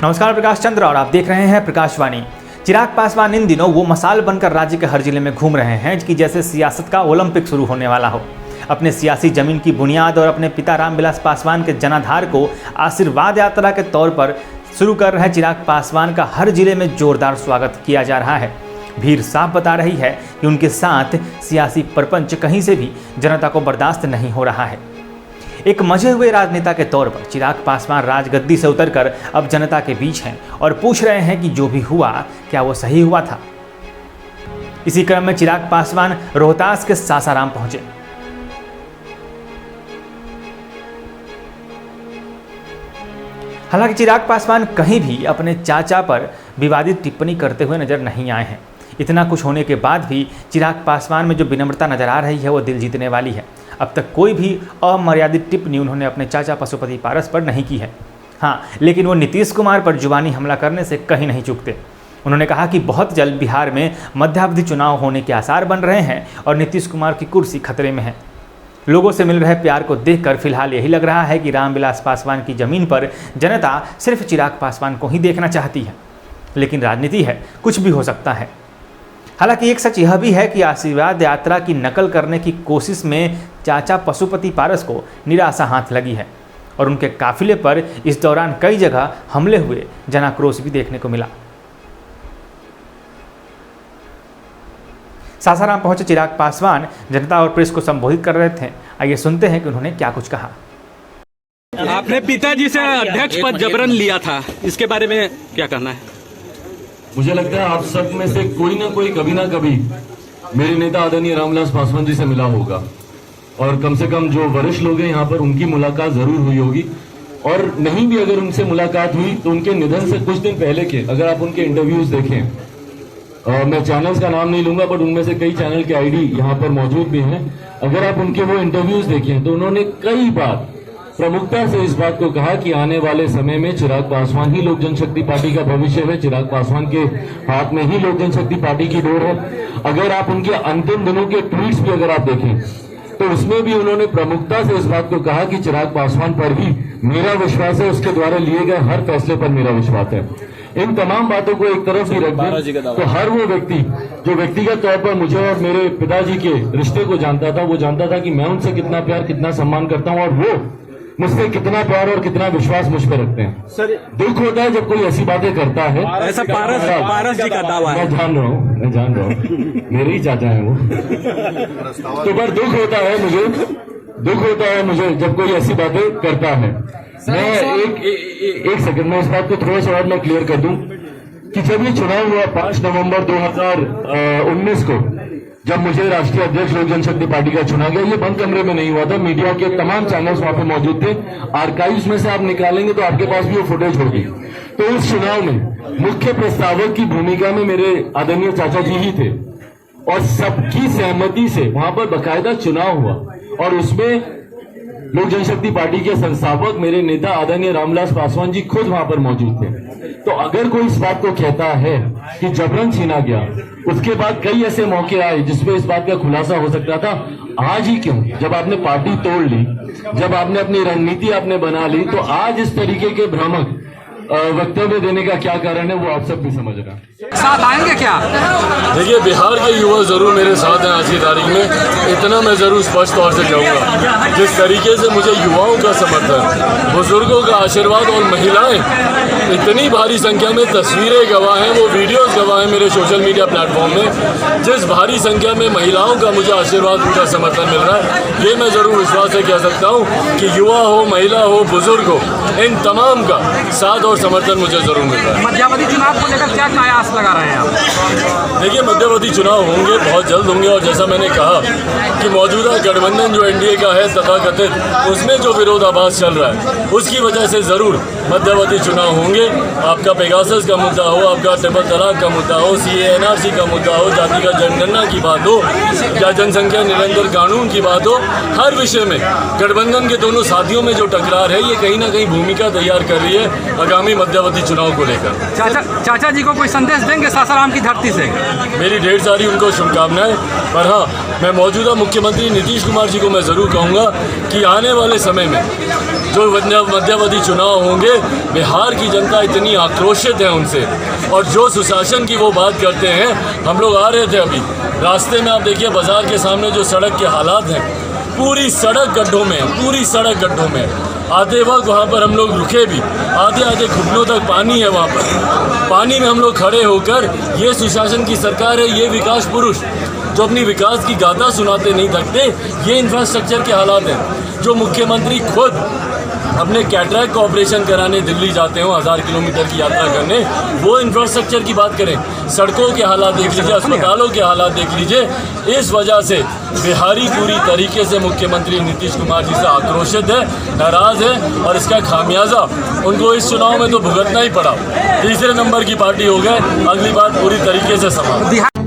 नमस्कार, प्रकाश चंद्र और आप देख रहे हैं प्रकाशवाणी। चिराग पासवान इन दिनों वो मसाल बनकर राज्य के हर जिले में घूम रहे हैं कि जैसे सियासत का ओलंपिक शुरू होने वाला हो। अपने सियासी जमीन की बुनियाद और अपने पिता रामविलास पासवान के जनाधार को आशीर्वाद यात्रा के तौर पर शुरू कर रहे चिराग पासवान का हर जिले में जोरदार स्वागत किया जा रहा है। भीड़ साफ बता रही है कि उनके साथ सियासी परपंच कहीं से भी जनता को बर्दाश्त नहीं हो रहा है। एक मजे हुए राजनेता के तौर पर चिराग पासवान राजगद्दी से उतरकर अब जनता के बीच हैं और पूछ रहे हैं कि जो भी हुआ क्या वो सही हुआ था। इसी क्रम में चिराग पासवान रोहतास के सासाराम पहुंचे। हालांकि चिराग पासवान कहीं भी अपने चाचा पर विवादित टिप्पणी करते हुए नजर नहीं आए हैं। इतना कुछ होने के बाद भी चिराग पासवान में जो विनम्रता नजर आ रही है वो दिल जीतने वाली है। अब तक कोई भी अमर्यादित टिप्पणी उन्होंने अपने चाचा पशुपति पारस पर नहीं की है। हाँ, लेकिन वो नीतीश कुमार पर जुबानी हमला करने से कहीं नहीं चूकते। उन्होंने कहा कि बहुत जल्द बिहार में मध्यावधि चुनाव होने के आसार बन रहे हैं और नीतीश कुमार की कुर्सी खतरे में है। लोगों से मिल रहे प्यार को देखकर फिलहाल यही लग रहा है कि रामविलास पासवान की जमीन पर जनता सिर्फ चिराग पासवान को ही देखना चाहती है। लेकिन राजनीति है, कुछ भी हो सकता है। हालांकि एक सच यह भी है कि आशीर्वाद यात्रा की नकल करने की कोशिश में चाचा पशुपति पारस को निराशा हाथ लगी है और उनके काफिले पर इस दौरान कई जगह हमले हुए जनाक्रोश भी देखने को मिला। सासाराम पहुंचे चिराग पासवान जनता और प्रेस को संबोधित कर रहे थे। आइए सुनते हैं कि उन्होंने क्या कुछ कहा। आपने पिताजी से अध्यक्ष पद जबरन लिया था, इसके बारे में क्या कहना है? मुझे लगता है आप सब में से कोई ना कोई कभी ना कभी मेरे नेता आदरणीय रामविलास पासवान जी से मिला होगा और कम से कम जो वरिष्ठ लोग हैं यहाँ पर उनकी मुलाकात जरूर हुई होगी। और नहीं भी अगर उनसे मुलाकात हुई तो उनके निधन से कुछ दिन पहले के अगर आप उनके इंटरव्यूज देखें, मैं चैनल्स का नाम नहीं लूंगा बट उनमें से कई चैनल के आईडी यहाँ पर मौजूद भी हैं। अगर आप उनके वो इंटरव्यूज देखें तो उन्होंने कई बार प्रमुखता से इस बात को कहा कि आने वाले समय में चिराग पासवान ही लोक जनशक्ति पार्टी का भविष्य है, चिराग पासवान के हाथ में ही लोक जनशक्ति पार्टी की डोर है। अगर आप उनके अंतिम दिनों के ट्वीट्स भी अगर आप देखें तो उसमें भी उन्होंने प्रमुखता से इस बात को कहा कि चिराग पासवान पर ही मेरा विश्वास है, उसके द्वारा लिए गए हर फैसले पर मेरा विश्वास है। इन तमाम बातों को एक तरफ ही रख दें तो हर वो व्यक्ति जो व्यक्तिगत तौर पर मुझे और मेरे पिताजी के रिश्ते को जानता था, वो जानता था कि मैं उनसे कितना प्यार कितना सम्मान करता हूँ और वो मुझसे कितना प्यार और कितना विश्वास मुझ पर रखते हैं। सर, दुख होता है जब कोई ऐसी बातें करता है। ऐसा पारस जी का दावा है। मैं जान रहा हूँ मेरे ही चाचा है वो। तो पर दुख होता है मुझे जब कोई ऐसी बातें करता है। मैं एक सेकंड में इस बात को थोड़ा सा और मैं क्लियर कर दूं कि जब ये चुनाव हुआ 5 नवंबर 2019 को, जब मुझे राष्ट्रीय अध्यक्ष लोक जनशक्ति पार्टी का चुना गया, ये बंद कमरे में नहीं हुआ था। मीडिया के तमाम चैनल्स वहां पे मौजूद थे। आर्काइव्स में से आप निकालेंगे तो आपके पास भी वो फुटेज होगी। तो उस चुनाव में मुख्य प्रस्तावक की भूमिका में मेरे आदरणीय चाचा जी ही थे और सबकी सहमति से वहां पर बकायदा चुनाव हुआ और उसमें लोक जनशक्ति पार्टी के संस्थापक मेरे नेता आदरणीय रामविलास पासवान जी खुद वहां पर मौजूद थे। तो अगर कोई इस बात को कहता है कि जबरन छीना गया, उसके बाद कई ऐसे मौके आए जिसमें इस बात का खुलासा हो सकता था। आज ही क्यों, जब आपने पार्टी तोड़ ली, जब आपने अपनी रणनीति आपने बना ली, तो आज इस तरीके के भ्रामक वक्तव्य देने का क्या कारण है वो आप सब भी समझ रहे हैं। साथ आएंगे क्या? देखिए, बिहार के युवा जरूर मेरे साथ हैं आज की तारीख में। इतना मैं जरूर स्पष्ट तौर से कहूँगा, जिस तरीके से मुझे युवाओं का समर्थन, बुजुर्गों का आशीर्वाद और महिलाएं इतनी भारी संख्या में तस्वीरें गवाह हैं, वो वीडियोस गवाह हैं मेरे सोशल मीडिया प्लेटफॉर्म में, जिस भारी संख्या में महिलाओं का मुझे आशीर्वाद उनका समर्थन मिल रहा है, ये मैं जरूर विश्वास से कह सकता हूँ कि युवा हो, महिला हो, बुजुर्ग हो, इन तमाम का साथ और समर्थन मुझे जरूर मिल रहा है। मध्यावधि चुनाव को लेकर क्या कयास लगा रहे हैं आप? देखिए, मध्यावधि चुनाव होंगे, बहुत जल्द होंगे और जैसा मैंने कहा कि मौजूदा गठबंधन जो एनडीए का है तथाकथित, उसमें जो विरोधाभास चल रहा है उसकी वजह से जरूर मध्यावधि चुनाव होंगे। आपका पेगासस का मुद्दा हो, आपका ट्रिपल तलाक का मुद्दा हो, सीए एनआरसी का मुद्दा हो, जातिगत जनगणना की बात हो या जनसंख्या निरंतर कानून की बात हो, हर विषय में गठबंधन के दोनों साथियों में जो टकरार है ये कहीं ना कहीं भूमिका तैयार कर रही है आगामी मध्यावधि चुनाव को लेकर। चाचा जी को कोई संदेश संदेश देंगे सासाराम की धरती से? मेरी ढेर सारी उनको शुभकामनाएं। पर हाँ, मैं मौजूदा मुख्यमंत्री नीतीश कुमार जी को मैं ज़रूर कहूँगा कि आने वाले समय में जो मध्यावधि चुनाव होंगे, बिहार की जनता इतनी आक्रोशित है उनसे, और जो सुशासन की वो बात करते हैं। हम लोग आ रहे थे अभी रास्ते में, आप देखिए बाजार के सामने जो सड़क के हालात हैं, पूरी सड़क गड्ढों में, पूरी सड़क गड्ढों में। आते वक्त वहाँ पर हम लोग रुके भी, आधे आधे घुटनों तक पानी है वहाँ पर। पानी में हम लोग खड़े होकर, ये सुशासन की सरकार है, ये विकास पुरुष जो अपनी विकास की गाथा सुनाते नहीं थकते, ये इंफ्रास्ट्रक्चर के हालात हैं। जो मुख्यमंत्री खुद अपने कैटरैक्ट का ऑपरेशन कराने दिल्ली जाते हो 1000 किलोमीटर की यात्रा करने, वो इंफ्रास्ट्रक्चर की बात करें, सड़कों के हालात देख लीजिए, अस्पतालों के हालात देख लीजिए। इस वजह से बिहारी पूरी तरीके से मुख्यमंत्री नीतीश कुमार जी से आक्रोशित है, नाराज है, और इसका खामियाजा उनको इस चुनाव में तो भुगतना ही पड़ा। तीसरे नंबर की पार्टी हो गए, अगली बार पूरी तरीके से संभाल।